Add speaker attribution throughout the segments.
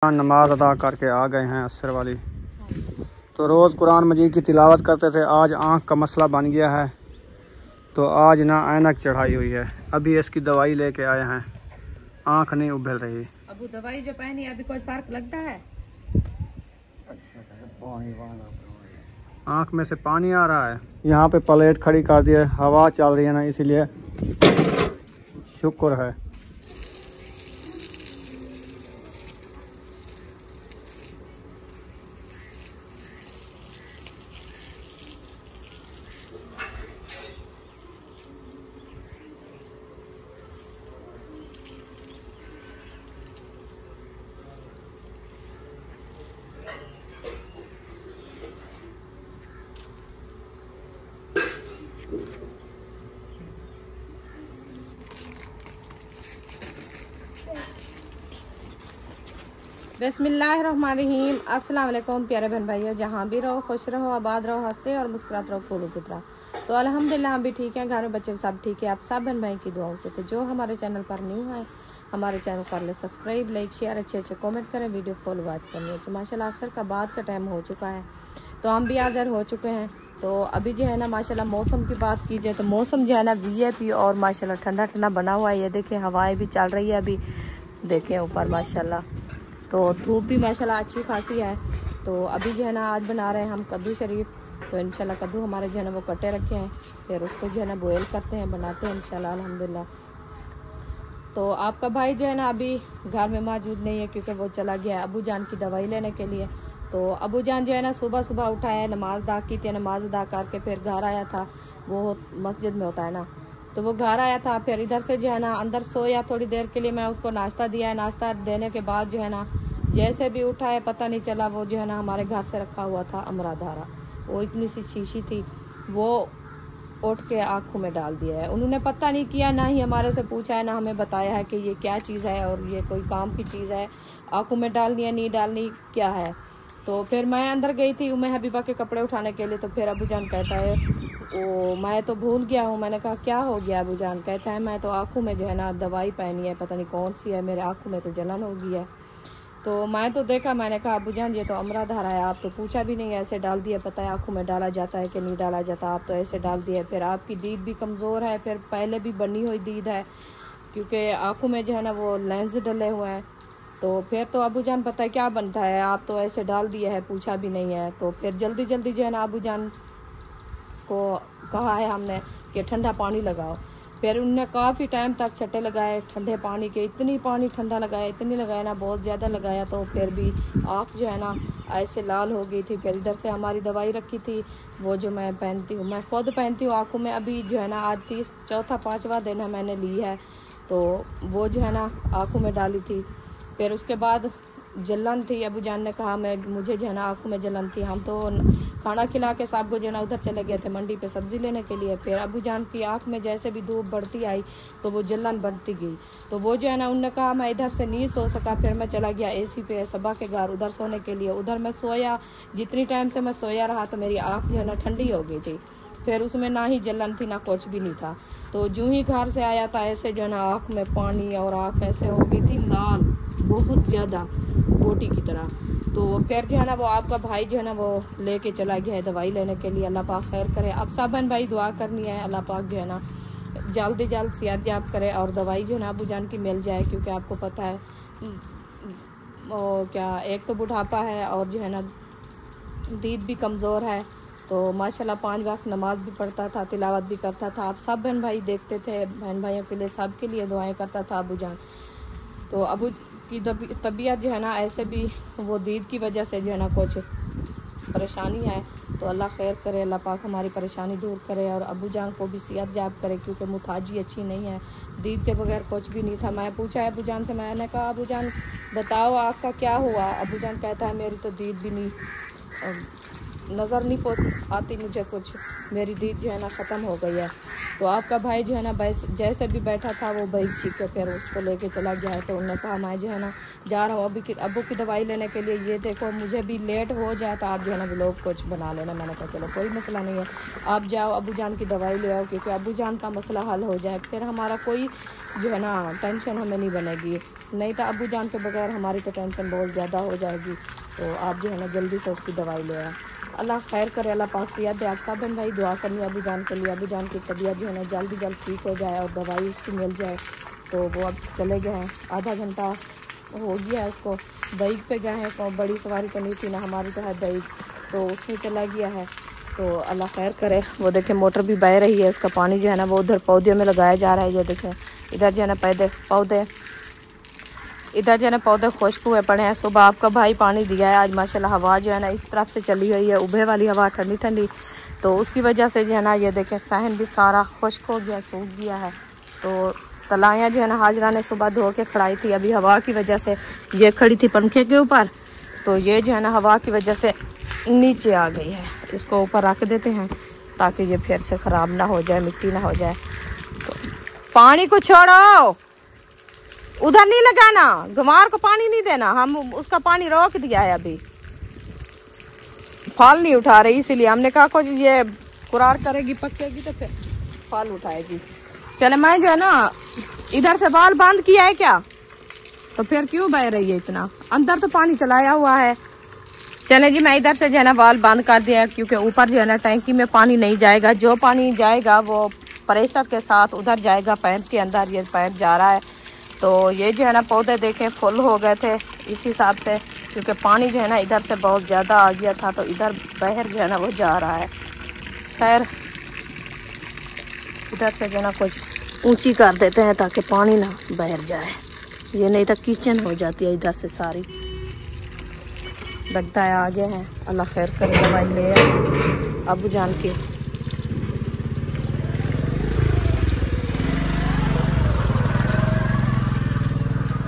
Speaker 1: नमाज अदा करके आ गए हैं असर वाली। तो रोज़ कुरान मजीद की तिलावत करते थे। आज आँख का मसला बन गया है तो आज ना ऐनक चढ़ाई हुई है। अभी इसकी दवाई लेके आए हैं, आँख नहीं उभल रही।
Speaker 2: अबू दवाई जो पहनी अभी कोई फर्क लगता है?
Speaker 1: आँख में से पानी आ रहा है। यहाँ पे प्लेट खड़ी कर दी है, हवा चल रही है ना, इसीलिए शुक्र है।
Speaker 2: बिस्मिल्लाहिर्रहमानिर्रहीम। अस्सलाम वालेकुम प्यारे बहन भाइयों, जहाँ भी रहो खुश रहो, आबाद रहो, हंसते और मुस्कुराते रहो फूलों की तरह। तो अल्हम्दुलिल्लाह हम भी ठीक हैं, घर में बच्चे सब ठीक है। आप सब बहन भाई की दुआओं से। तो जो हमारे चैनल पर न्यू है, हमारे चैनल कर ले सब्सक्राइब, लाइक, शेयर, अच्छे कमेंट करें, वीडियो फुल वॉच करनी है। तो माशाल्लाह असर का बाद का टाइम हो चुका है, तो हम भी हाज़िर हो चुके हैं। तो अभी जो है ना माशाल्लाह मौसम की बात की जाए तो मौसम जो है ना VIP और माशाल्लाह ठंडा ठंडा बना हुआ है। ये देखें हवाएं भी चल रही है अभी, देखें ऊपर माशाल्लाह। तो धूप भी माशाल्लाह अच्छी खासी है। तो अभी जो है ना आज बना रहे हैं हम कद्दू शरीफ। तो इंशाल्लाह कद्दू हमारे जो है ना वो कटे रखे हैं, फिर उसको जो है ना बॉयल करते हैं, बनाते हैं इंशाल्लाह अल्हम्दुलिल्लाह। तो आपका भाई जो है ना अभी घर में मौजूद नहीं है क्योंकि वो चला गया है अबू जान की दवाई लेने के लिए। तो अबू जान जो है ना सुबह सुबह उठा है, नमाज अदा की थी, नमाज अदा करके फिर घर आया था। वो मस्जिद में होता है ना, तो वो घर आया था, फिर इधर से जो है ना अंदर सोया थोड़ी देर के लिए। मैं उसको नाश्ता दिया है, नाश्ता देने के बाद जो है ना जैसे भी उठा है पता नहीं चला, वो जो है ना हमारे घर से रखा हुआ था अमराधारा, वो इतनी सी शीशी थी, वो उठ के आँखों में डाल दिया है। उन्होंने पता नहीं किया, ना ही हमारे से पूछा है, ना हमें बताया है कि ये क्या चीज़ है और ये कोई काम की चीज़ है, आँखों में डालनी है नहीं डालनी क्या है। तो फिर मैं अंदर गई थी उम्मे हबीबा के कपड़े उठाने के लिए। तो फिर अबू जान कहता है ओ मैं तो भूल गया हूँ। मैंने कहा क्या हो गया? अबू जान कहता है मैं तो आँखों में जो है ना दवाई पहनी है, पता नहीं कौन सी है, मेरे आँखों में तो जलन हो गई है। तो मैं तो देखा, मैंने कहा अबू जान ये तो अमराधारा है, आप तो पूछा भी नहीं, ऐसे डाल दिया, पता है आँखों में डाला जाता है कि नहीं डाला जाता, आप तो ऐसे डाल दिए। फिर आपकी दीद भी कमज़ोर है, फिर पहले भी बनी हुई दीद है क्योंकि आँखों में जो है ना वो लेंस डले हुए हैं। तो फिर तो अबू जान पता है क्या बनता है, आप तो ऐसे डाल दिए है, पूछा भी नहीं है। तो फिर जल्दी जल्दी जो है ना अबू जान को कहा है हमने कि ठंडा पानी लगाओ। फिर उनने काफ़ी टाइम तक छट्टे लगाए ठंडे पानी के, इतनी पानी ठंडा लगाया, इतनी लगाया ना, बहुत ज़्यादा लगाया। तो फिर भी आँख जो है ना ऐसे लाल हो गई थी। फिर इधर से हमारी दवाई रखी थी, वो जो मैं पहनती हूँ, मैं खुद पहनती हूँ आँखों में। अभी जो है ना आज चौथा पाँचवा दिन है मैंने ली है, तो वो जो है ना आँखों में डाली थी। फिर उसके बाद जलन थी, अबू जान ने कहा मुझे जो है ना आँखों में जलन थी। हम तो खाना खिला के सबको जो है ना उधर चले गए थे मंडी पे सब्ज़ी लेने के लिए। फिर अबू जान की आँख में जैसे भी धूप बढ़ती आई तो वो जलन बढ़ती गई। तो वो जो है ना उन्होंने कहा मैं इधर से नहीं सो सका, फिर मैं चला गया AC पे सबा के घर उधर सोने के लिए। उधर मैं सोया, जितनी टाइम से मैं सोया रहा तो मेरी आँख जो है ना ठंडी हो गई थी। फिर उसमें ना ही जलन थी ना कुछ भी नहीं था। तो जो ही घर से आया था ऐसे जो है ना आँख में पानी और आँख ऐसे हो गई थी लाल, बहुत ज़्यादा बोटी की तरह। तो फिर जो है ना वो आपका भाई जो है ना वो लेके चला गया है दवाई लेने के लिए। अल्लाह पाक खैर करे। अब सब बहन भाई दुआ करनी है, अल्लाह पाक जो है ना जल्द जल्द सेहत याब करे और दवाई जो है ना अबू जान की मिल जाए। क्योंकि आपको पता है क्या, एक तो बुढ़ापा है और जो है ना दीद भी कमज़ोर है। तो माशाल्लाह 5 वक्त नमाज भी पढ़ता था, तिलावत भी करता था। आप सब बहन भाई देखते थे, बहन भाइयों के लिए सब के लिए दुआएं करता था अबू जान। तो अबू की तबीयत जो है ना ऐसे भी वो दीद की वजह से जो है ना कुछ परेशानी है। तो अल्लाह खैर करे, अल्लाह पाक हमारी परेशानी दूर करे और अबू जान को भी सेहत याब करे। क्योंकि मुताजी अच्छी नहीं है, दीद के बगैर कुछ भी नहीं था। मैं पूछा है अबू जान से, मैंने कहा अबू जान बताओ आपका क्या हुआ? अबू जान कहता है मेरी तो दीद भी नहीं, नज़र नहीं आती मुझे कुछ, मेरी दीद जो है ना ख़त्म हो गई है। तो आपका भाई जो है ना जैसे भी बैठा था वो भाई चीख के फिर उसको लेके चला गया है। तो उन्होंने कहा मैं जो है ना जा रहा हूँ अबू की दवाई लेने के लिए, ये देखो मुझे भी लेट हो जाए तो आप जो है ना व्लॉग कुछ बना लेना। मैंने कहा चलो कोई मसला नहीं है, आप जाओ अबू जान की दवाई ले आओ, क्योंकि अबू जान का मसला हल हो जाए, फिर हमारा कोई जो है ना टेंशन हमें नहीं बनेगी। नहीं तो अबू जान के बगैर हमारी तो टेंशन बहुत ज़्यादा हो जाएगी। तो आप जो है ना जल्दी से उसकी दवाई ले आए। अल्लाह खैर करे, अल्लाह पाक सेहत दे। आप सब बहन भाई दुआ करनी अबू जान के लिए, अबू जान की तबीयत जो है ना जल्द ठीक हो जाए और दवाई उसकी मिल जाए। तो वो अब चले गए हैं, आधा घंटा हो गया है उसको। बाइक पे गए हैं, तो बड़ी सवारी तो नहीं थी ना, हमारी तो है बाइक, तो उसमें चला गया है। तो अल्लाह खैर करे। वो देखें मोटर भी बह रही है, उसका पानी जो है ना वो उधर पौधे में लगाया जा रहा है। ये देखें इधर जो है ना पौधे इधर जो है ना पौधे खुश्क हुए पड़े हैं। सुबह आपका भाई पानी दिया है। आज माशाल्लाह हवा जो है ना इस तरफ से चली हुई है, उभे वाली हवा, ठंडी ठंडी। तो उसकी वजह से जो है ना ये देखें सहन भी सारा खुश्क हो गया, सूख गया है। तो तलाइयाँ जो है ना हाजरा ने सुबह धो के खड़ाई थी, अभी हवा की वजह से ये खड़ी थी पंखे के ऊपर, तो ये जो है ना हवा की वजह से नीचे आ गई है। इसको ऊपर रख देते हैं ताकि ये फिर से ख़राब ना हो जाए, मिट्टी ना हो जाए। तो पानी को छोड़ो, उधर नहीं लगाना, गंवार को पानी नहीं देना। हम उसका पानी रोक दिया है, अभी फल नहीं उठा रही, इसीलिए हमने कहा कुछ ये कुरार करेगी, पकेगी तो फिर फल उठाएगी। चले मैं जो है ना इधर से बाल बंद किया है क्या, तो फिर क्यों बह रही है इतना, अंदर तो पानी चलाया हुआ है। चले जी मैं इधर से जो है ना बाल बंद कर दिया, क्योंकि ऊपर जो है ना टैंकी में पानी नहीं जाएगा। जो पानी जाएगा वो प्रेशर के साथ उधर जाएगा, पैप के अंदर ये पैप जा रहा है। तो ये जो है ना पौधे देखें फुल हो गए थे इस हिसाब से, क्योंकि पानी जो है ना इधर से बहुत ज़्यादा आ गया था, तो इधर बहर जो है ना वो जा रहा है। खैर इधर से जो है ना कुछ ऊंची कर देते हैं ताकि पानी ना बहर जाए, ये नहीं तो किचन हो जाती है इधर से सारी। लगता है आगे हैं, अल्लाह खैर करे। दवाई ले अबू जान की।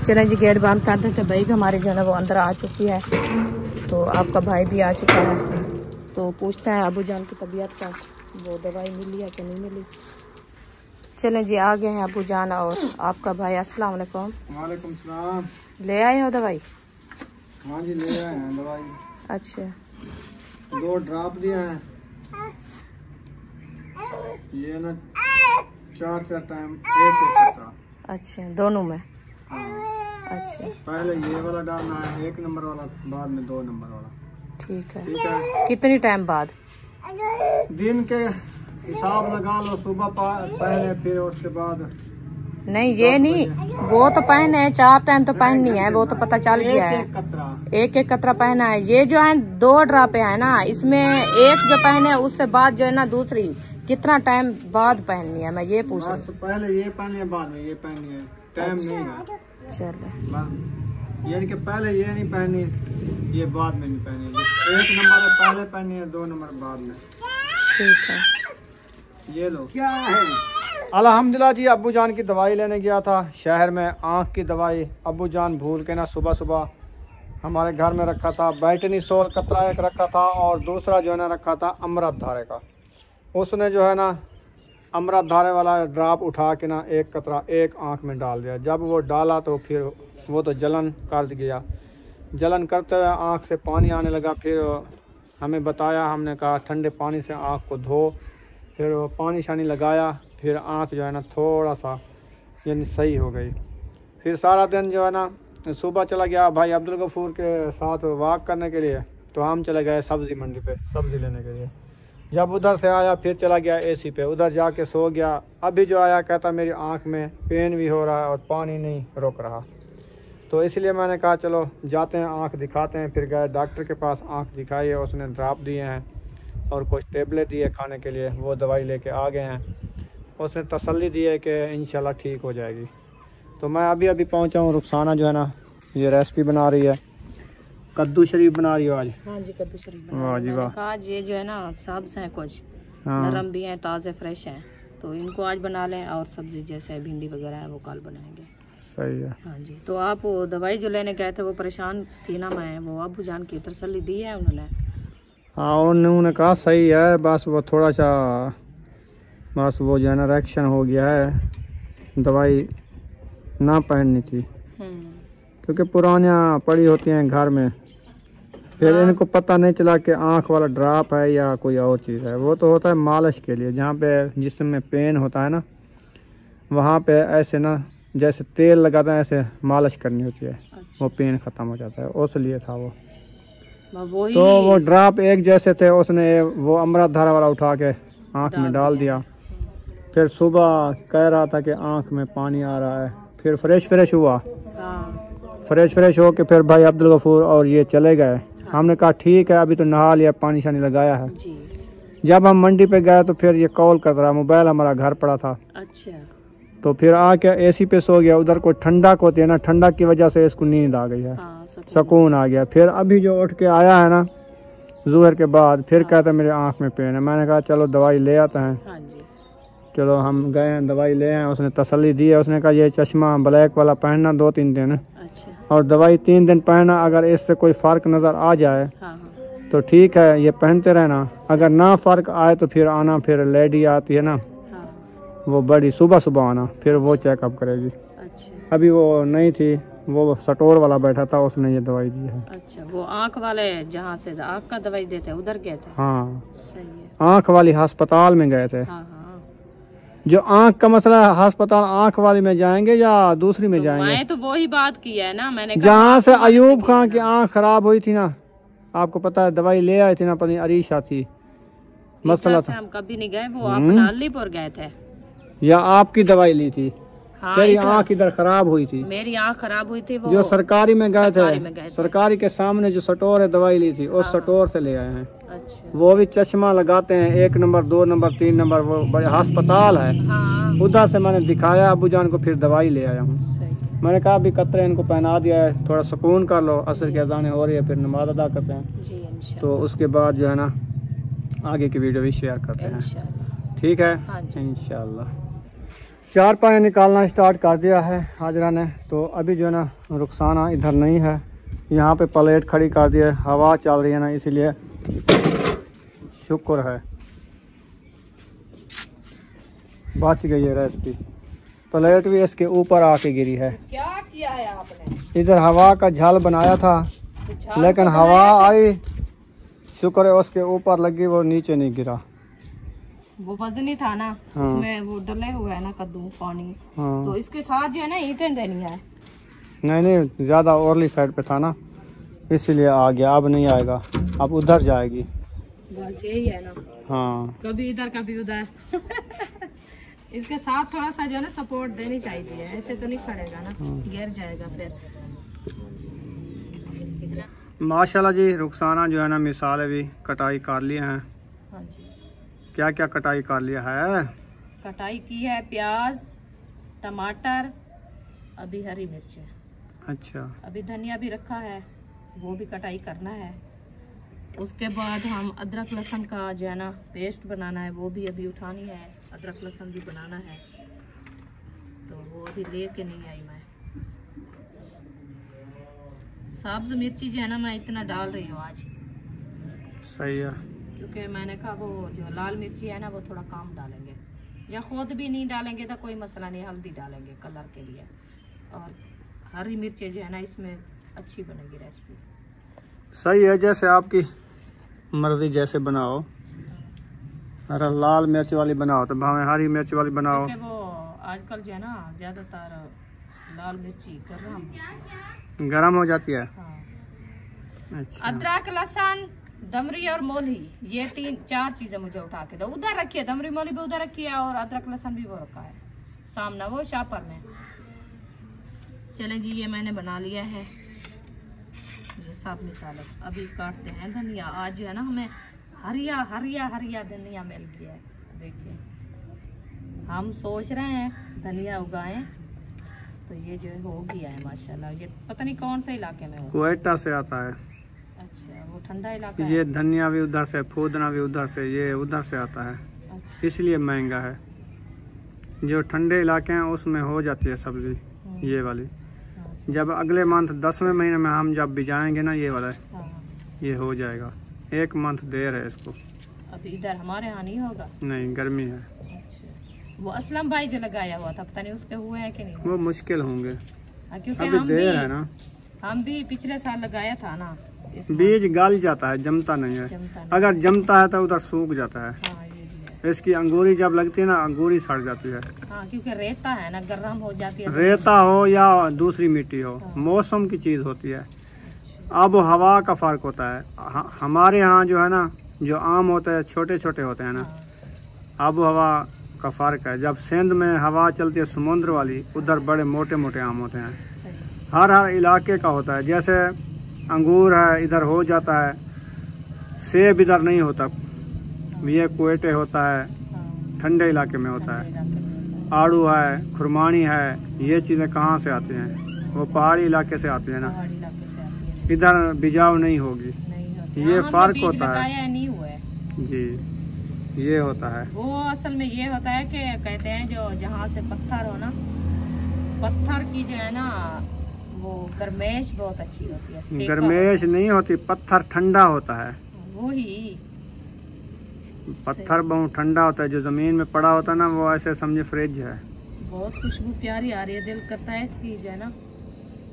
Speaker 2: चलें जी गेट बंद कर देते। बाइक हमारे जो है ना वो अंदर आ चुकी है, तो आपका भाई भी आ चुका है। तो पूछता है अबू जान की तबीयत का, वो दवाई मिली है कि नहीं मिली। चलें जी आ गए हैं अबू जान और आपका भाई। अस्सलाम वालेकुम।
Speaker 1: वालेकुम सलाम।
Speaker 2: ले आए हो दवाई?
Speaker 1: हाँ जी ले आए हैं दवाई।
Speaker 2: अच्छा
Speaker 1: 2 ड्रॉप दिए हैं, ये ना 4 टाइम एक कतरा।
Speaker 2: अच्छा दोनों में?
Speaker 1: हाँ।
Speaker 2: अच्छा
Speaker 1: पहले ये वाला डालना है 1 नंबर वाला, बाद में 2 नंबर वाला।
Speaker 2: ठीक है।
Speaker 1: ठीक है।
Speaker 2: कितनी टाइम बाद?
Speaker 1: दिन के हिसाब लगा लो, सुबह पहले फिर उसके बाद।
Speaker 2: नहीं ये नहीं, वो तो पहने है 4 टाइम तो पहननी है, वो तो पता चल गया है। एक एक कतरा पहना है। ये जो है 2 ड्रॉप है ना, इसमें एक जो पहने है उससे बाद जो है ना दूसरी कितना टाइम बाद पहननी है, मैं ये पूछ रहा हूँ।
Speaker 1: पहले ये पहनी है, बाद में ये पहनी है, टाइम नहीं है।
Speaker 2: चलो
Speaker 1: यानी कि पहले ये नहीं पहनी, ये बाद में नहीं पहनी। 1 नंबर पहले पहनी है, 2 नंबर बाद में।
Speaker 2: ठीक है।
Speaker 1: ये लो क्या है। अल्हम्दुलिल्लाह जी अब्बू जान की दवाई लेने गया था शहर में, आँख की दवाई। अब्बू जान भूल के ना सुबह सुबह हमारे घर में रखा था बैटनीसोल कतरा एक रखा था, और दूसरा जो है ना रखा था अमृत धारे का। उसने जो है ना अमृत धारे वाला ड्राप उठा के ना 1 कतरा एक आँख में डाल दिया। जब वो डाला तो फिर वो तो जलन कर गया, जलन करते हुए आँख से पानी आने लगा। फिर हमें बताया, हमने कहा ठंडे पानी से आँख को धो। फिर पानी शानी लगाया, फिर आँख जो है ना थोड़ा सा यानी सही हो गई। फिर सारा दिन जो है ना सुबह चला गया भाई अब्दुल गफूर के साथ वॉक करने के लिए, तो हम चले गए सब्ज़ी मंडी पे सब्ज़ी लेने के लिए। जब उधर से आया फिर चला गया एसी पे, उधर जाके सो गया। अभी जो आया कहता मेरी आँख में पेन भी हो रहा है और पानी नहीं रुक रहा। तो इसलिए मैंने कहा चलो जाते हैं आँख दिखाते हैं। फिर गए डॉक्टर के पास, आँख दिखाई है, उसने ड्राप दिए हैं और कुछ टेबलेट दिए खाने के लिए, वो दवाई लेके आ गए हैं। उसने तसल्ली दी है कि इंशाल्लाह ठीक हो जाएगी। तो मैं अभी पहुंचा हूँ। रुखसाना जो है ना ये रेसिपी बना रही है, कद्दू शरीफ बना रही हो आज।
Speaker 2: हाँ जी कद्दू शरीफ बना
Speaker 1: वाह जी वाह।
Speaker 2: कहा ये जो है ना सब्ज हैं, कुछ
Speaker 1: हाँ।
Speaker 2: नरम भी हैं, ताज़े फ्रेश हैं, तो इनको आज बना लें, और सब्जी जैसे भिंडी वगैरह है वो कल बनाएंगे।
Speaker 1: सही है।
Speaker 2: हाँ जी। तो आप वो दवाई जो लेने गए थे वो परेशान थी ना, मैं वो अबू जान की तसल्ली दी है उन्होंने?
Speaker 1: हाँ उन्होंने कहा सही है, बस वो थोड़ा सा बस वो जो है ना रिएक्शन हो गया है, दवाई ना पहननी थी क्योंकि पुरानियाँ पड़ी होती हैं घर में। फिर
Speaker 2: हाँ।
Speaker 1: इनको पता नहीं चला कि आँख वाला ड्राप है या कोई और चीज़ है। वो तो होता है मालिश के लिए, जहाँ पे जिस्म में पेन होता है ना, वहाँ पे ऐसे ना जैसे तेल लगाते हैं ऐसे मालिश करनी होती है।
Speaker 2: अच्छा।
Speaker 1: वो पेन खत्म हो जाता है, उस लिए था वो।
Speaker 2: वही
Speaker 1: तो वो ड्रॉप एक जैसे थे, उसने वो अमृत धारा वाला उठा के आँख में डाल दिया। फिर सुबह कह रहा था कि आँख में पानी आ रहा है। फिर फ्रेश हुआ।
Speaker 2: हाँ।
Speaker 1: फ्रेश हो के फिर भाई अब्दुल गफूर और ये चले गए। हमने कहा ठीक है, अभी तो नहा लिया, पानी शानी लगाया है
Speaker 2: जी।
Speaker 1: जब हम मंडी पे गए तो फिर ये कॉल कर रहा, मोबाइल हमारा घर पड़ा था।
Speaker 2: अच्छा।
Speaker 1: तो फिर आके एसी पे सो गया। उधर कोई ठंडक होती है ना, ठंडक की वजह से इसको नींद आ गई है।
Speaker 2: हाँ,
Speaker 1: सुकून आ गया। फिर अभी जो उठ के आया है ना ज़ोहर के बाद, फिर कहता है मेरे आँख में पेन है। मैंने कहा चलो दवाई ले आते हैं।
Speaker 2: हाँ जी।
Speaker 1: चलो हम गए हैं, दवाई ले आए। उसने तसल्ली दी है। उसने कहा ये चश्मा ब्लैक वाला पहनना 2-3 दिन,
Speaker 2: अच्छा।
Speaker 1: और दवाई 3 दिन पहनना। अगर इससे कोई फ़र्क नज़र आ जाए
Speaker 2: हाँ।
Speaker 1: तो ठीक है, ये पहनते रहना। अगर ना फ़र्क आए तो फिर आना। फिर लेडी आती है ना,
Speaker 2: हाँ।
Speaker 1: वो बड़ी सुबह आना, फिर वो चेकअप करेगी।
Speaker 2: अच्छा।
Speaker 1: अभी वो नहीं थी, वो स्टोर वाला बैठा था, उसने ये दवाई दी है।
Speaker 2: अच्छा, वो आँख वाले जहाँ से आँख का दवाई देते हैं उधर गए थे?
Speaker 1: हाँ,
Speaker 2: सही है।
Speaker 1: आँख वाली अस्पताल में गए थे।
Speaker 2: हाँ हाँ।
Speaker 1: जो आँख का मसला है, अस्पताल आँख वाली में जाएंगे या दूसरी में जाएंगे?
Speaker 2: मैं तो वही बात की है ना, मैंने
Speaker 1: जहाँ से अयूब खान की आँख खराब हुई थी ना, आपको पता है, दवाई ले आई थी ना, पता नहीं अरीशा थी, मसला था।
Speaker 2: हम कभी नहीं गए, वो अपना अलीपुर गए थे।
Speaker 1: या आपकी दवाई ली थी?
Speaker 2: हाँ,
Speaker 1: तेरी आँख इधर खराब हुई थी।
Speaker 2: मेरी आँख खराब हुई थी, वो
Speaker 1: जो सरकारी में गए थे, सरकारी के सामने जो स्टोर है, दवाई ली थी, उस स्टोर से ले आए हैं।
Speaker 2: अच्छा।
Speaker 1: वो भी चश्मा लगाते हैं, 1 नंबर 2 नंबर 3 नंबर, वो बड़े अस्पताल है।
Speaker 2: हाँ।
Speaker 1: उधर से मैंने दिखाया अबू जान को, फिर दवाई ले आया हूँ। मैंने कहा अभी कतरे इनको पहना दिया है, थोड़ा सुकून कर लो, असर की अज़ानें हो रही है, फिर नमाज अदा करते हैं
Speaker 2: जी, इंशाल्लाह।
Speaker 1: तो उसके बाद जो है ना आगे की वीडियो भी शेयर करते हैं, ठीक है?
Speaker 2: हाँ जी।
Speaker 1: इंशाल्लाह। 4 पाए निकालना स्टार्ट कर दिया है हाजरा ने। तो अभी जो है ना रुखसाना इधर नहीं है, यहाँ पे प्लेट खड़ी कर दी है। हवा चल रही है ना, इसीलिए शुक्र है बच गई है रेसिपी। प्लेट भी इसके ऊपर आके गिरी है।
Speaker 2: क्या किया है आपने?
Speaker 1: इधर हवा का झाल बनाया था, लेकिन हवा आई, शुक्र है उसके ऊपर लगी, वो नीचे नहीं गिरा।
Speaker 2: वो वजनी था ना।
Speaker 1: हाँ।
Speaker 2: उसमें वो डले हुए है ना कद्दू पानी।
Speaker 1: हाँ।
Speaker 2: तो इसके साथ जो है ना ईंटें देनी है।
Speaker 1: नहीं, ज़्यादा ओरली साइड पे था ना, इसीलिए आ गया। अब नहीं आएगा, अब उधर जाएगी।
Speaker 2: बस यही है ना।
Speaker 1: हाँ,
Speaker 2: कभी इधर कभी उधर। इसके साथ थोड़ा सा जो है ना सपोर्ट देनी चाहिए, ऐसे तो नहीं खड़ेगा ना, गिर जाएगा फिर।
Speaker 1: माशाल्लाह जी, रुखसाना जो है ना मिसाल भी कटाई कर लिए हैं।
Speaker 2: हाँ जी।
Speaker 1: क्या क्या कटाई कर लिया है?
Speaker 2: कटाई की है प्याज, टमाटर, अभी हरी मिर्च है।
Speaker 1: अच्छा।
Speaker 2: अभी धनिया भी रखा है, वो भी कटाई करना है। उसके बाद हम अदरक लहसुन का जो है ना पेस्ट बनाना है, वो भी अभी उठानी है। अदरक लहसुन भी बनाना है, तो वो अभी लेके नहीं आई मैं। सब्ज मिर्ची जो है ना मैं इतना डाल रही हूँ आज।
Speaker 1: सही है।
Speaker 2: क्योंकि मैंने कहा वो जो लाल मिर्ची है ना वो थोड़ा कम डालेंगे, या खुद भी नहीं डालेंगे तो कोई मसला नहीं, हल्दी डालेंगे कलर के लिए। और हरी मिर्ची जो है ना इसमें अच्छी बनेगी रेसिपी।
Speaker 1: सही है, जैसे आपकी मर्जी, जैसे बनाओ। अरे लाल मिर्च वाली बनाओ तो भावे हरी मिर्च वाली बनाओ।
Speaker 2: वो आजकल जो है ना ज्यादातर लाल मिर्ची
Speaker 1: गरम हो जाती है।
Speaker 2: हाँ।
Speaker 1: अच्छा।
Speaker 2: अदरक लहसुन दमरी और मोली, ये 3-4 चीजें मुझे उठा के दो। उधर रखी है, दमरी मोली भी उधर रखी है, और अदरक लहसुन भी वो रखा है सामने वो शापर में। चलें जी, ये मैंने बना लिया है ये सब मिसाले। अभी काटते हैं धनिया। आज जो है ना हमें हरिया हरिया हरिया धनिया मिल गया है। देखिए, हम सोच रहे हैं धनिया उगाएं, तो ये जो हो गया है माशाल्लाह। ये पता नहीं कौन से इलाके में हो,
Speaker 1: क्वेटा से आता है।
Speaker 2: अच्छा, वो ठंडा इलाका
Speaker 1: ये
Speaker 2: है।
Speaker 1: धनिया भी उधर से, फूदना भी उधर से, ये उधर से आता है।
Speaker 2: अच्छा।
Speaker 1: इसलिए महंगा है। जो ठंडे इलाके हैं उसमें हो जाती है सब्जी ये वाली। जब अगले मंथ 10वें महीने में हम जब बिजाएंगे ना ये वाला, ये हो जाएगा। 1 मंथ देर है इसको।
Speaker 2: अभी इधर हमारे यहाँ नहीं होगा।
Speaker 1: नहीं, गर्मी है।
Speaker 2: अच्छा। वो असलम भाई जो लगाया हुआ था, पता नहीं उसके हुए हैं कि नहीं।
Speaker 1: वो मुश्किल होंगे,
Speaker 2: क्योंकि
Speaker 1: अभी देर है ना।
Speaker 2: हम भी पिछले साल लगाया था ना।
Speaker 1: बीज गल जाता है, जमता नहीं है। अगर जमता है तो उधर सूख जाता है।
Speaker 2: हाँ, ये भी है।
Speaker 1: इसकी अंगूरी जब लगती है ना, अंगूरी सड़ जाती है।
Speaker 2: हाँ, क्योंकि रेता है ना, गर्म हो जाती है।
Speaker 1: रेता हो या दूसरी मिट्टी हो, मौसम की चीज होती है। अब हवा का फर्क होता है। हमारे यहाँ जो है ना, जो आम होते हैं छोटे छोटे होते हैं ना, अब हवा का फर्क है। जब सिंध में हवा चलती है समुद्र वाली, उधर बड़े मोटे मोटे आम होते हैं। हर इलाके का होता है। जैसे अंगूर है इधर हो जाता है, सेब इधर नहीं होता, ये क्वेटे होता है, ठंडे इलाके में होता है। आड़ू है, खुरमानी है, ये चीज़ें कहाँ से आती हैं? वो पहाड़ी इलाके से आती है ना, इधर बिजाव नहीं होगी। ये फर्क होता है।
Speaker 2: नहीं हुआ है
Speaker 1: जी, ये होता है।
Speaker 2: वो असल में ये होता है कि कहते हैं जो जहाँ से पत्थर हो ना, पत्थर की जो है ना वो गर्मेश बहुत अच्छी होती है।
Speaker 1: गर्मेश नहीं होती, पत्थर ठंडा होता है।
Speaker 2: वही
Speaker 1: पत्थर बहुत ठंडा होता है। जो जमीन में पड़ा होता है ना, वो ऐसे समझे फ्रिज है।
Speaker 2: बहुत खुशबू प्यारी आ रही है, दिल करता है इसकी जो है ना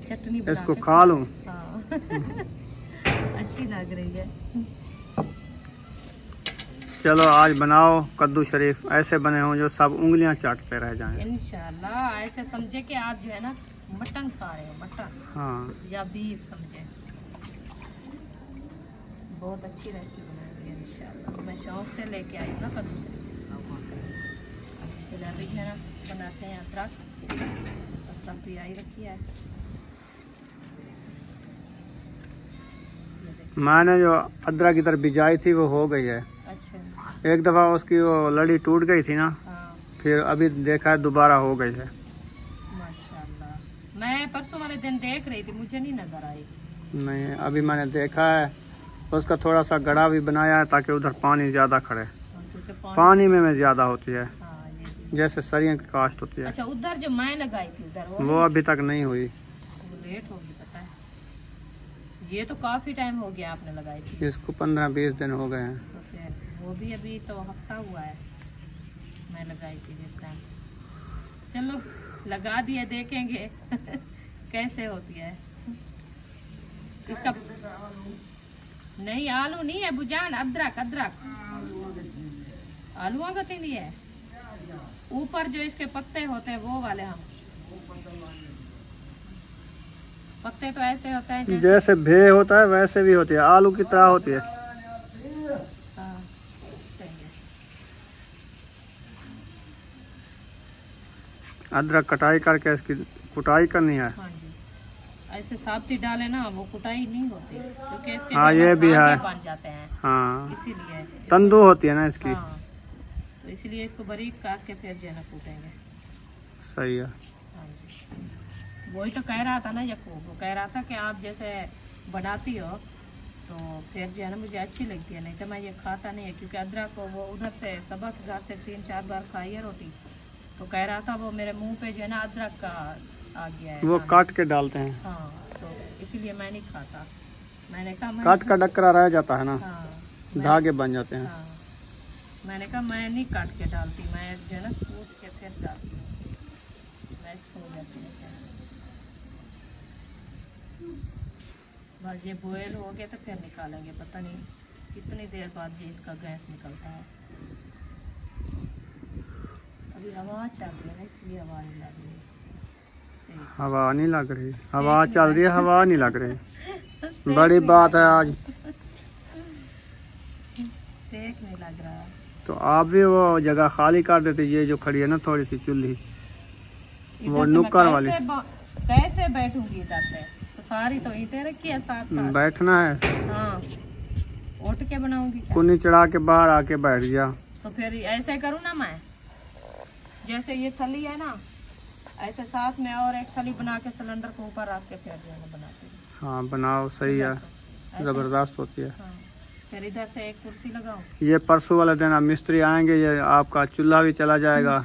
Speaker 2: चटनी बना
Speaker 1: इसको खा लूं।
Speaker 2: हाँ। अच्छी लग रही है।
Speaker 1: चलो आज बनाओ कद्दू शरीफ, ऐसे बने हों जो सब उंगलियां चाटते रह जाएं।
Speaker 2: इंशाल्लाह ऐसे समझे कि आप जो है ना मटन खा रहे हो, मटन
Speaker 1: हाँ,
Speaker 2: या बीफ समझे। बहुत अच्छी रेसिपी बनाएंगे इंशाल्लाह। मैं शौक से लेके आई हूँ ना कद्दू शरीफ। चलो अभी जो है ना बनाते हैं अदरक भी आई रखी है।
Speaker 1: मैंने जो अदरक इधर बिजाई थी वो हो गई है।
Speaker 2: अच्छा,
Speaker 1: एक दफा उसकी वो लड़ी टूट गई थी ना,
Speaker 2: हाँ।
Speaker 1: फिर अभी देखा है दोबारा हो गई है।
Speaker 2: माशाल्लाह। मैं परसों वाले दिन देख रही थी, मुझे नहीं नजर आई।
Speaker 1: नहीं, अभी मैंने देखा है। उसका थोड़ा सा गड़ा भी बनाया है ताकि उधर पानी ज्यादा खड़े। पानी में ज्यादा होती है, जैसे सरियों की काश्त होती है।
Speaker 2: अच्छा, उधर जो मैं लगाई थी उधर
Speaker 1: वो अभी तक नहीं हुई।
Speaker 2: लेट होगी पता है। ये तो काफी टाइम हो गया आपने लगाई थी।
Speaker 1: इसको 15-20 दिन हो गए हैं।
Speaker 2: तो फिर वो भी अभी तो हफ्ता हुआ है मैं लगाई थी जिस टाइम। चलो लगा दिए, देखेंगे कैसे होती है। इसका नहीं, आलू नहीं है बुजान, अदरक आलूओं का नहीं है। ऊपर जो इसके पत्ते होते हैं वो वाले, हम पत्ते तो ऐसे होते हैं
Speaker 1: जैसे भे होता है वैसे भी होती है, आलू की तरह होती है।
Speaker 2: हाँ, सही है।
Speaker 1: अदरक कटाई करके इसकी कुटाई करनी है।
Speaker 2: हाँ जी, ऐसे साबती डाले ना वो कुटाई नहीं होती, क्योंकि इसके
Speaker 1: हाँ, ये भी है।
Speaker 2: बन जाते हैं।
Speaker 1: हाँ,
Speaker 2: इसीलिए
Speaker 1: तंदू होती है ना इसकी।
Speaker 2: हाँ, तो इसलिए इसको बारीक काट के फिर जो है ना कूटेंगे।
Speaker 1: सही है।
Speaker 2: हाँ जी, वही तो कह रहा था ना यकूब, वो कह रहा था कि आप जैसे बनाती हो तो फिर जो है ना मुझे अच्छी लगती है, नहीं तो मैं ये खाता नहीं है। क्योंकि अदरक को वो उधर से सबक घर से 3-4 बार खाई है रोटी, तो कह रहा था वो मेरे मुंह पे जो है ना अदरक का आ गया है।
Speaker 1: वो काट के डालते हैं।
Speaker 2: हाँ, तो इसीलिए मैं नहीं खाता। मैंने कहा
Speaker 1: काट का डकरा रह जाता है ना,
Speaker 2: हाँ,
Speaker 1: धागे बन जाते हैं।
Speaker 2: हाँ, मैंने कहा मैं नहीं काट के डालती, मैं जो है ना कूट के फिर डालती हूँ। मैं सो जाती हूँ। बस ये बॉयल हो गया तो फिर निकालेंगे। पता नहीं कितनी देर बाद ये इसका गैस निकलता है। अभी हवा चल रही है ना, इसलिए हवा नहीं लग रही।
Speaker 1: हवा नहीं लग रही, हवा चल रही है, हवा नहीं लग रही। बड़ी बात है आज।
Speaker 2: सेक नहीं लग रहा।
Speaker 1: तो आप भी वो जगह खाली कर देते, ये जो खड़ी है ना थोड़ी सी चूल्ही, वो नुक्कड़ वाली।
Speaker 2: कैसे बैठूंगी इधर से? तो सारी तो ईंटें रखी है साथ साथ।
Speaker 1: बैठना है।
Speaker 2: हाँ, उठ के बनाऊंगी क्या?
Speaker 1: कुन्नी चढ़ा के बाहर आके बैठ गया।
Speaker 2: तो फिर ऐसे करूँ ना मैं, जैसे ये थली है ना, ऐसे साथ में और एक थली बना के सिलेंडर को ऊपर रख के फिर जो है बनाती हूँ।
Speaker 1: हाँ, बनाओ, सही है, जबरदस्त होती है।
Speaker 2: हाँ, फिर इधर से एक कुर्सी लगाओ।
Speaker 1: ये परसों वाले दिन आप मिस्त्री आएंगे, ये आपका चूल्हा भी चला जाएगा,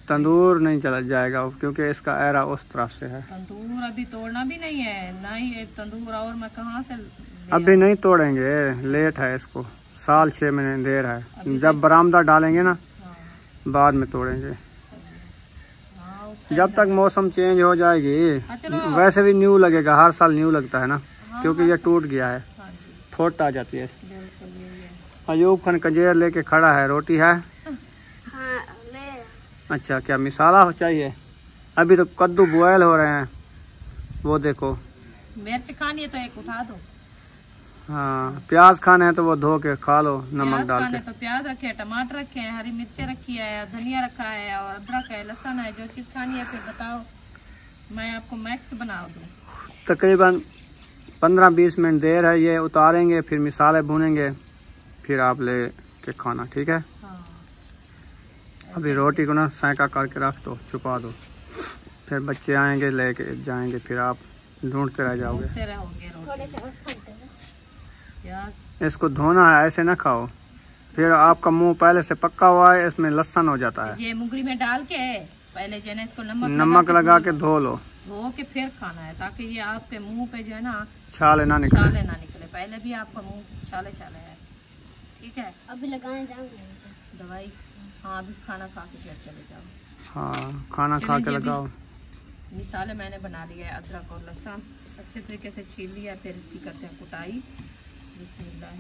Speaker 1: तंदूर नहीं चला जाएगा, क्योंकि इसका एरा उस तरफ से है।
Speaker 2: तंदूर अभी तोड़ना भी नहीं है ना, ही तंदूर और मैं कहाँ से
Speaker 1: अभी नहीं तोड़ेंगे, लेट है इसको, साल 6 महीने देर है। जब बरामदा डालेंगे ना, बाद में तोड़ेंगे। जब तक मौसम चेंज हो जाएगी। वैसे भी न्यू लगेगा, हर साल न्यू लगता है ना, क्योंकि ये टूट गया है, फोट आ जाती है। अयूब खान कजेर लेके खड़ा है। रोटी है?
Speaker 2: हाँ ले।
Speaker 1: अच्छा, क्या मिसाला हो चाहिए? अभी तो कद्दू बॉयल हो रहे हैं, वो देखो।
Speaker 2: मिर्च खानी है तो एक उठा दो।
Speaker 1: हाँ, प्याज खाने हैं तो वो धो के खा लो नमक डाल के।
Speaker 2: तो प्याज रखे हैं, टमाटर रखे हैं, हरी मिर्चें रखी है, धनिया रखा है और अदरक है, लहसुन है। जो चीज़ खानी है फिर बताओ, मैं आपको मैक्स बना दूँ।
Speaker 1: तकरीबन 15-20 मिनट देर है, ये उतारेंगे फिर मिसाले भूनेंगे, फिर आप ले के खाना, ठीक है?
Speaker 2: हाँ।
Speaker 1: अभी रोटी को ना सैका करके रख दो, छुपा दो, फिर बच्चे आएंगे लेके जाएंगे, फिर आप ढूंढते रह जाओगे। इसको धोना है, ऐसे ना खाओ, फिर आपका मुंह पहले से पक्का हुआ है, इसमें लहसुन हो जाता है।
Speaker 2: ये मुगरी में डाल के पहले जो है इसको
Speaker 1: नमक लगा के धो लो,
Speaker 2: धो के फिर खाना है, ताकि ये आपके मुंह पे जो है ना
Speaker 1: छाले ना निकले।
Speaker 2: छाले ना निकले। पहले भी आपका मुंह छाले छाले है, ठीक है? अभी लगाने जाऊंगी दवाई। हाँ, अभी खाना खा के फिर चले जाओ।
Speaker 1: हाँ, खाना खा के लगाओ।
Speaker 2: मिसाले मैंने बना लिया है, अदरक और लहसुन अच्छे तरीके से छील लिया, फिर इसकी करते हैं कुटाई। बिस्मिल्लाह।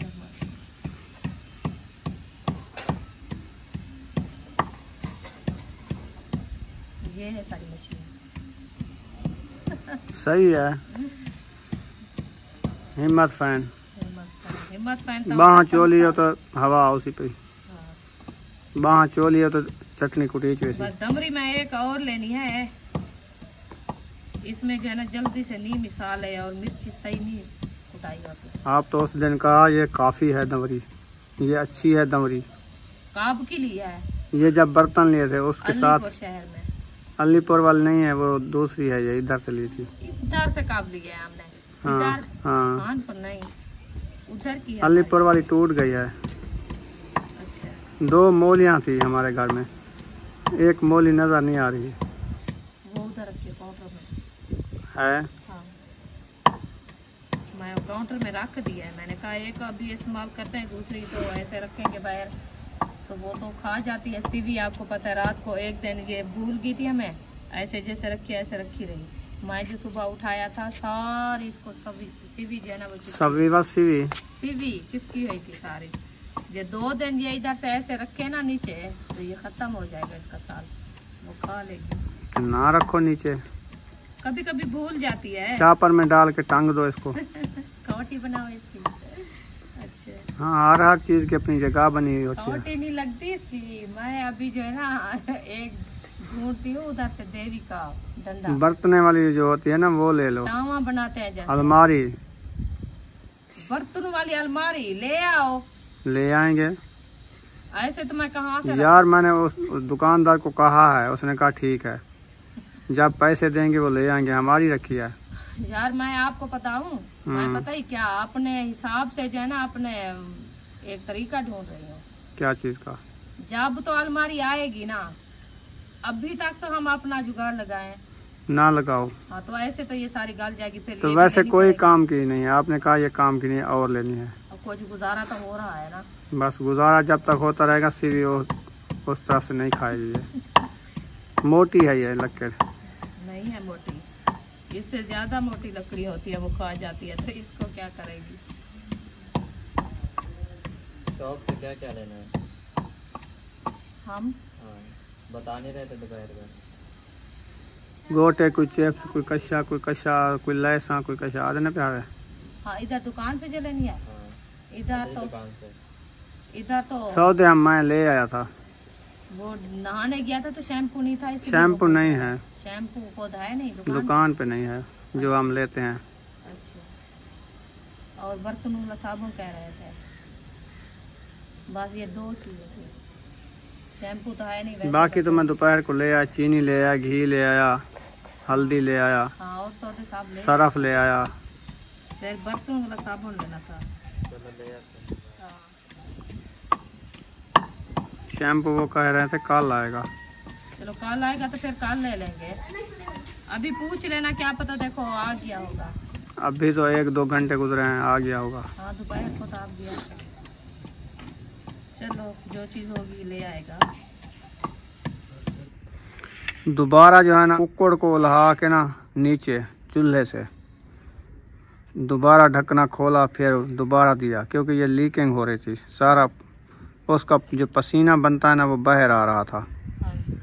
Speaker 2: ये है सारी मशीन।
Speaker 1: सही है। हिम्मत फैन
Speaker 2: तो
Speaker 1: बाहाँ चोली हो तो हवा उसी पे, बाहाँ चोली हो तो चटनी कुटी वैसी।
Speaker 2: दमरी में एक और लेनी है, इसमें जो है ना जल्दी से नहीं मिसाले और मिर्ची सही नहीं कुटाई होती। आप
Speaker 1: तो उस दिन कहा ये काफी है दमरी, ये अच्छी है दमरी।
Speaker 2: काब की लिया है
Speaker 1: ये, जब बर्तन लिए थे उसके साथ।
Speaker 2: शहर में
Speaker 1: अलीपुर वाली नहीं है, वो दूसरी है, ये इधर से ली थी।
Speaker 2: इधर से काब लिया है हमने।
Speaker 1: हाँ हाँ,
Speaker 2: पर नहीं, उधर की है।
Speaker 1: अलीपुर वाली टूट गई है।
Speaker 2: अच्छा।
Speaker 1: 2 मोलियाँ थी हमारे घर में, एक मोली नजर नहीं आ रही।
Speaker 2: वो उधर रखी काउंटर में
Speaker 1: है।
Speaker 2: हाँ, मैं काउंटर में रख दिया है। मैंने कहा एक अभी इस्तेमाल करते हैं, दूसरी तो ऐसे रखेंगे बाहर, तो वो तो खा जाती है। सीवी आपको पता है, रात को एक दिन ये भूल गई थी हमें, ऐसे जैसे रखी ऐसे रखी रही। मैं जो सुबह उठाया था सारी इसको सीवी जो है ना वो सीवी चिपकी हुई थी सारी। ये 2 दिन ये इधर से ऐसे रखे ना नीचे, तो ये खत्म हो जाएगा इसका ताल, वो खा लेगी।
Speaker 1: ना रखो नीचे,
Speaker 2: कभी कभी भूल जाती है।
Speaker 1: शापर में डाल के टांग दो इसको।
Speaker 2: कवटी बनाओ इसकी। अच्छा।
Speaker 1: हाँ, हर चीज की अपनी जगह बनी होती है।
Speaker 2: कवटी नहीं लगती इसकी। मैं अभी जो है ना एक ढूंढती हूँ उधर से देवी का डंडा।
Speaker 1: बर्तने वाली जो होती है ना वो ले लो।
Speaker 2: तावा बनाते हैं जैसे।
Speaker 1: अलमारी,
Speaker 2: बर्तन वाली अलमारी ले आओ।
Speaker 1: ले आएंगे।
Speaker 2: ऐसे तो मैं कहाँ से
Speaker 1: यार, मैंने उस दुकानदार को कहा है, उसने कहा ठीक है, जब पैसे देंगे वो ले आएंगे, हमारी रखी है।
Speaker 2: यार मैं आपको बताऊं, मैं पता ही क्या अपने हिसाब से जो है ना अपने एक तरीका ढूंढ रही हूँ।
Speaker 1: क्या चीज का?
Speaker 2: जब तो अलमारी आएगी ना, अभी तक तो हम अपना जुगाड़ लगाए
Speaker 1: ना लगाओ।
Speaker 2: हाँ, तो ऐसे तो ये सारी गल जाएगी फिर।
Speaker 1: तो वैसे कोई काम की नहीं है, आपने कहा ये काम की नहीं है और लेनी है।
Speaker 2: कुछ गुजारा तो हो रहा है ना।
Speaker 1: बस गुजारा जब तक होता रहेगा, सीवी उस तरह से नहीं खाएगी। ये मोटी है, ये लकड़
Speaker 2: नहीं है मोटी, इससे ज्यादा मोटी लकड़ी होती है, वो खा जाती है, तो इसको क्या करेगी?
Speaker 3: शॉप से क्या क्या लेना है?
Speaker 2: हम
Speaker 3: बता नहीं रहे थे दोपहर में।
Speaker 1: गोटे, कोई चिप्स, कोई कशा, कोई लहसा, कोई कशा आ देने पे आ गए।
Speaker 2: हाँ, इधर दुकान से जो लेनी है। इधर तो
Speaker 1: सौदे मैं ले आया था।
Speaker 2: वो नहाने गया था तो शैम्पू नहीं था,
Speaker 1: शैम्पू नहीं है,
Speaker 2: शैम्पू खुद है नहीं
Speaker 1: दुकान पे नहीं है जो हम लेते हैं।
Speaker 2: अच्छा। और बर्तन वाला साबुन कह रहे थे, बस ये 2 चीजें थी। शैम्पू तो है नहीं।
Speaker 1: बाकी तो मैं दोपहर को ले आया, चीनी ले आया, घी ले आया, हल्दी ले आया।
Speaker 2: हाँ, और सौदे साहब ले,
Speaker 1: सरफ ले आया।
Speaker 2: सिर्फ बर्तन वाला साबुन लेना था।
Speaker 1: शैम्पू वो कह रहे थे कल आएगा।
Speaker 2: चलो कल आएगा तो फिर कल ले लेंगे। अभी पूछ लेना, क्या पता देखो आ गया होगा।
Speaker 1: अभी तो 1-2 घंटे गुजरे हैं, आ गया होगा।
Speaker 2: हाँ, दोपहर को तो आप गया। चलो जो चीज़ होगी ले आएगा।
Speaker 1: दोबारा जो है ना कुक्कड़ को लहा के ना नीचे चूल्हे से दोबारा ढकना खोला, फिर दोबारा दिया, क्योंकि ये लीकिंग हो रही थी सारा, उसका जो पसीना बनता है ना वो बाहर आ रहा था।
Speaker 2: हाँ जी।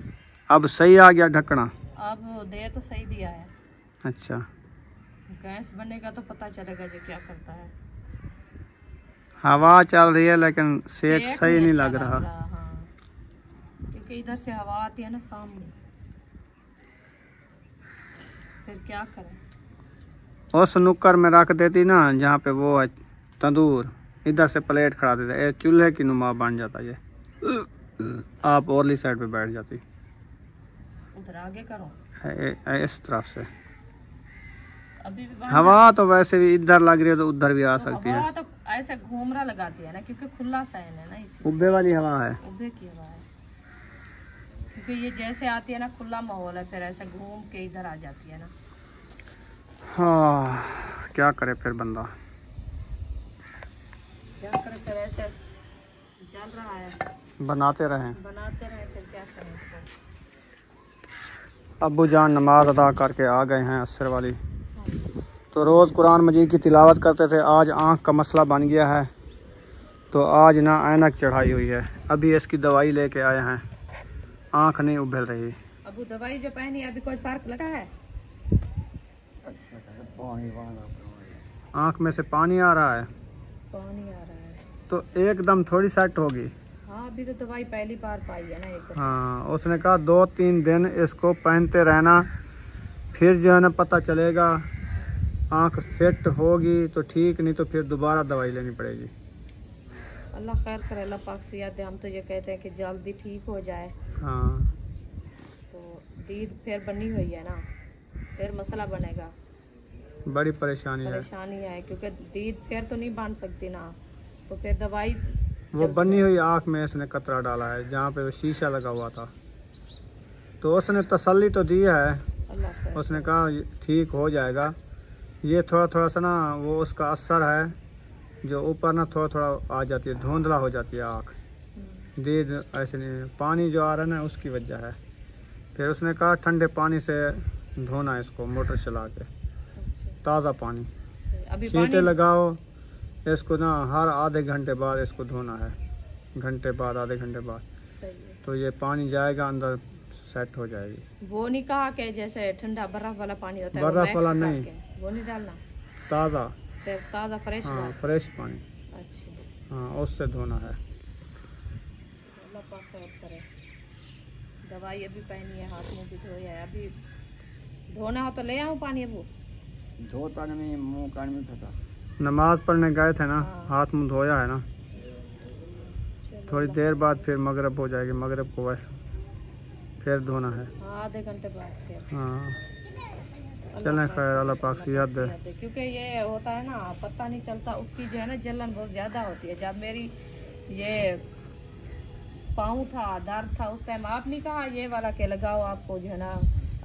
Speaker 1: अब सही आ गया ढकना?
Speaker 2: अब दे तो सही दिया है।
Speaker 1: अच्छा,
Speaker 2: गैस बनेगा तो पता चलेगा जो क्या करता है।
Speaker 1: हवा चल रही है लेकिन सेक सही नहीं लग
Speaker 2: अच्छा
Speaker 1: रहा।
Speaker 2: हाँ, क्योंकि इधर से हवा आती है ना सामने, फिर क्या करें।
Speaker 1: उस नुक्कर में रख देती ना जहाँ पे वो है तंदूर, इधर से प्लेट खड़ा देते, ये चूल्हे की नुमा बन जाता ये। आप औरली साइड पे बैठ जाती,
Speaker 2: उधर आगे करो
Speaker 1: इस तरफ से।
Speaker 2: अभी भी
Speaker 1: हवा तो वैसे भी इधर लग रही है तो उधर भी आ सकती है।
Speaker 2: हवा तो ऐसे घूमरा लगाती है ना, क्योंकि खुला सहन है ना, इसलिए
Speaker 1: उब्बे वाली हवा है।
Speaker 2: उब्बे की हवा है, क्योंकि ये जैसे आती है ना, खुला माहौल है, फिर ऐसे घूम के इधर आ जाती है ना।
Speaker 1: हाँ, क्या करे फिर बंदा,
Speaker 2: क्या करें, फिर ऐसे चल रहा है,
Speaker 1: बनाते रहें।
Speaker 2: बनाते रहे, फिर क्या करें इसको।
Speaker 1: अब्बू जान नमाज अदा करके आ गए हैं असर वाली, तो रोज़ कुरान मजीद की तिलावत करते थे। आज आँख का मसला बन गया है, तो आज ना ऐनक चढ़ाई हुई है। अभी इसकी दवाई लेके आए हैं, आँख नहीं उभल रही।
Speaker 2: अबू दवाई जो पहनी अभी कोई फर्क लगा है?
Speaker 1: आँख में से पानी आ रहा है,
Speaker 2: पानी आ रहा है
Speaker 1: तो एकदम थोड़ी सेट होगी।
Speaker 2: हाँ, अभी तो दवाई पहली बार पाई है ना एकदम।
Speaker 1: हाँ, उसने कहा 2-3 दिन इसको पहनते रहना, फिर जो है ना पता चलेगा, आँख सेट होगी तो ठीक, नहीं तो फिर दोबारा दवाई लेनी पड़ेगी।
Speaker 2: अल्लाह खैर करे, अल्लाह पाक से याद है। हम तो ये कहते हैं कि जल्दी ठीक हो जाए।
Speaker 1: हाँ,
Speaker 2: तो दीद फिर बनी हुई है ना, फिर मसला बनेगा,
Speaker 1: बड़ी परेशानी है।
Speaker 2: परेशानी है, क्योंकि दीद फिर तो नहीं बन सकती ना, तो फिर दवाई
Speaker 1: वो बनी हुई आँख में इसने कतरा डाला है जहाँ पे वो शीशा लगा हुआ था, तो उसने तसल्ली तो दी है।
Speaker 2: अल्लाह खैर।
Speaker 1: उसने कहा ठीक हो जाएगा। ये थोड़ा थोड़ा सा ना वो उसका असर है, जो ऊपर ना थोड़ा थोड़ा आ जाती है, धुंधला हो जाती है आँख। दीद ऐसे नहीं, पानी जो आ रहा है ना उसकी वजह है। फिर उसने कहा ठंडे पानी से धोना इसको, मोटर चला के,
Speaker 2: अच्छा,
Speaker 1: ताज़ा पानी,
Speaker 2: अभी
Speaker 1: छींटे
Speaker 2: पानी
Speaker 1: लगाओ इसको ना, हर आधे घंटे बाद इसको धोना है, घंटे बाद, आधे घंटे बाद,
Speaker 2: सही है।
Speaker 1: तो ये पानी जाएगा अंदर, सेट हो जाएगी।
Speaker 2: वो नहीं कहा कि जैसे ठंडा बर्फ वाला पानी होता है,
Speaker 1: बर्फ वाला नहीं,
Speaker 2: वो नहीं डालना,
Speaker 1: ताज़ा,
Speaker 2: सिर्फ ताज़ा फ्रेश
Speaker 1: हाँ
Speaker 2: वाला।
Speaker 1: फ्रेश पानी,
Speaker 2: अच्छा,
Speaker 1: हाँ उससे धोना है।
Speaker 2: अल्लाह पाक खैर करे। दवाई अभी पहनी है, हाथ मुँह भी धोया है। अभी धोना हो तो ले आऊँ पानी? अबू
Speaker 3: धोता नहीं, मुँह कान में धोता।
Speaker 1: नमाज पढ़ने गए थे ना,
Speaker 2: हाँ।
Speaker 1: हाथ मुँह धोया है ना,
Speaker 2: चलो,
Speaker 1: थोड़ी देर बाद फिर मगरिब हो जाएगी, मगरिब को वैसे फिर धोना है।
Speaker 2: हाँ, आधे घंटे बाद फिर।
Speaker 1: हाँ, चलें खैर, अल्लाह पाक सियात दे।
Speaker 2: क्योंकि ये होता है ना, पता नहीं चलता, उसकी जो है ना जलन बहुत ज़्यादा होती है। जब मेरी ये पाँव था, दर्द था, उस टाइम आप नहीं कहा ये वाला के लगाओ, आपको जो है ना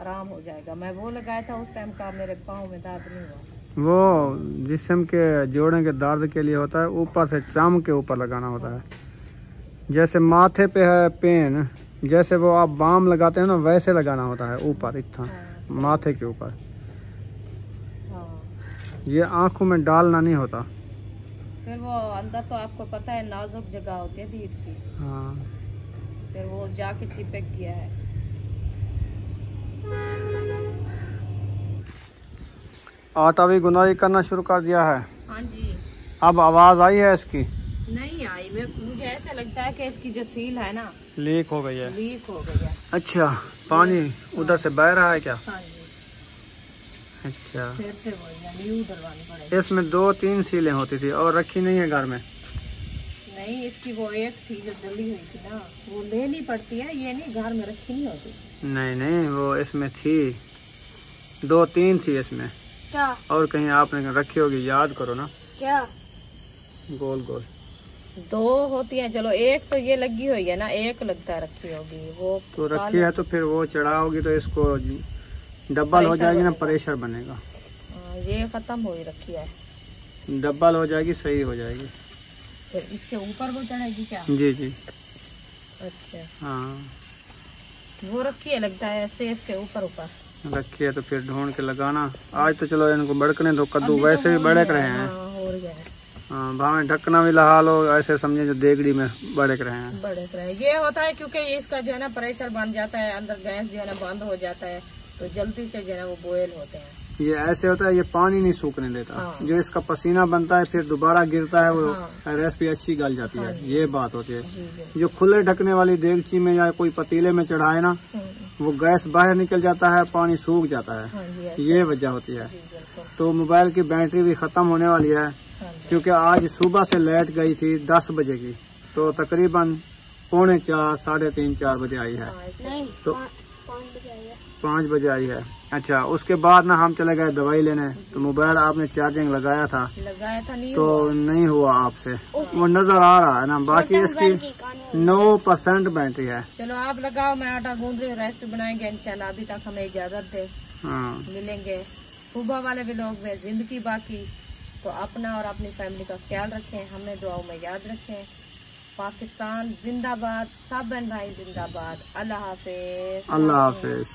Speaker 2: आराम हो जाएगा। मैं वो लगाया था उस टाइम का, मेरे पाँव में दर्द नहीं हुआ।
Speaker 1: वो जिस्म के जोड़ों के दर्द के लिए होता है, ऊपर से चाम के ऊपर लगाना होता है। जैसे माथे पे है पेन, जैसे वो आप बाम लगाते हैं ना, वैसे लगाना होता है ऊपर, इतना
Speaker 2: हाँ,
Speaker 1: माथे के ऊपर।
Speaker 2: हाँ,
Speaker 1: ये आँखों में डालना नहीं होता।
Speaker 2: फिर वो अंदर तो आपको पता है नाजुक जगह होती है दीद की,
Speaker 1: हाँ,
Speaker 2: फिर वो जाके चिपक गया है।
Speaker 1: आटा भी गुनाही करना शुरू कर दिया है।
Speaker 2: हाँ जी,
Speaker 1: अब आवाज़ आई है इसकी?
Speaker 2: नहीं आई। मुझे ऐसा लगता है कि इसकी जो सील है ना,
Speaker 1: लीक हो गई है।
Speaker 2: लीक हो गई है।
Speaker 1: अच्छा, पानी उधर से बह रहा है क्या?
Speaker 2: हाँ जी,
Speaker 1: अच्छा,
Speaker 2: फिर से वो न्यू डलवानी पड़ेगी।
Speaker 1: इसमें 2-3 सीलें होती थी और रखी नहीं है घर में?
Speaker 2: नहीं, इसकी वो एक थी जो जली हुई थी ना, वो लेनी पड़ती है, ये नहीं घर में रखी नहीं होती।
Speaker 1: नहीं नहीं, वो इसमें थी, 2-3 थी इसमें।
Speaker 2: क्या?
Speaker 1: और कहीं आपने रखी होगी, याद करो ना।
Speaker 2: क्या?
Speaker 1: गोल गोल
Speaker 2: 2 होती हैं। चलो, एक तो ये लगी हुई है ना, एक लगता है रखी होगी वो
Speaker 1: तो रखी है, तो फिर वो चढ़ाओगी तो इसको डबल हो जाएगी ना, प्रेशर बनेगा।
Speaker 2: ये खत्म हो रखी है,
Speaker 1: डबल हो जाएगी, सही हो जाएगी।
Speaker 2: फिर इसके ऊपर वो चढ़ेगी क्या?
Speaker 1: जी जी,
Speaker 2: अच्छा,
Speaker 1: हाँ
Speaker 2: वो रखी है लगता है सेफ के ऊपर ऊपर।
Speaker 1: रखी है तो फिर ढूंढ के लगाना। आज तो चलो इनको बड़कने दो, कद्दू वैसे भी बड़क रहे हैं। हाँ, भावे ढकना भी लहा लो, ऐसे समझे जो देगड़ी में बड़क रहे हैं।
Speaker 2: बड़क रहे ये होता है क्योंकि इसका जो है ना प्रेशर बन जाता है, अंदर गैस जो है ना बंद हो जाता है, तो जल्दी से जो है ना वो बॉयल होते हैं।
Speaker 1: ये ऐसे होता है, ये पानी नहीं सूखने देता।
Speaker 2: हाँ।
Speaker 1: जो इसका पसीना बनता है फिर दोबारा गिरता है, वो
Speaker 2: हाँ।
Speaker 1: रेसिपी अच्छी गल जाती है।
Speaker 2: हाँ,
Speaker 1: ये बात होती है।
Speaker 2: जी।
Speaker 1: जो खुले ढकने वाली देगची में या कोई पतीले में चढ़ाए ना, वो गैस बाहर निकल जाता है, पानी सूख जाता है।
Speaker 2: हाँ जी,
Speaker 1: ये वजह होती है।
Speaker 2: जी, बिल्कुल।
Speaker 1: तो मोबाइल की बैटरी भी खत्म होने वाली है,
Speaker 2: हाँ जी।
Speaker 1: क्योंकि आज सुबह से लाइट गई थी 10 बजे की, तो तकरीबन 3:45 3:30 4 बजे आई है। तो 5 बजे आई है। अच्छा, उसके बाद ना हम चले गए दवाई लेने, तो मोबाइल आपने चार्जिंग लगाया था
Speaker 2: नहीं
Speaker 1: तो नहीं हुआ आपसे, वो नजर आ रहा है ना। बाकी इसकी 9% बैटरी है।
Speaker 2: चलो आप लगाओ, मैं आटा गूंद रही हूँ, रेसिपी बनाएंगे इंशाल्लाह। अभी तक हमें इजाजत दे,
Speaker 1: हाँ,
Speaker 2: मिलेंगे सुबह वाले व्लॉग में। जिंदगी बाकी, तो अपना और अपनी फैमिली का ख्याल रखें, हमें दुआओं में याद रखें। पाकिस्तान जिंदाबाद, सब बहन भाई जिंदाबाद। अल्लाह हाफिज।
Speaker 1: अल्लाह हाफिज।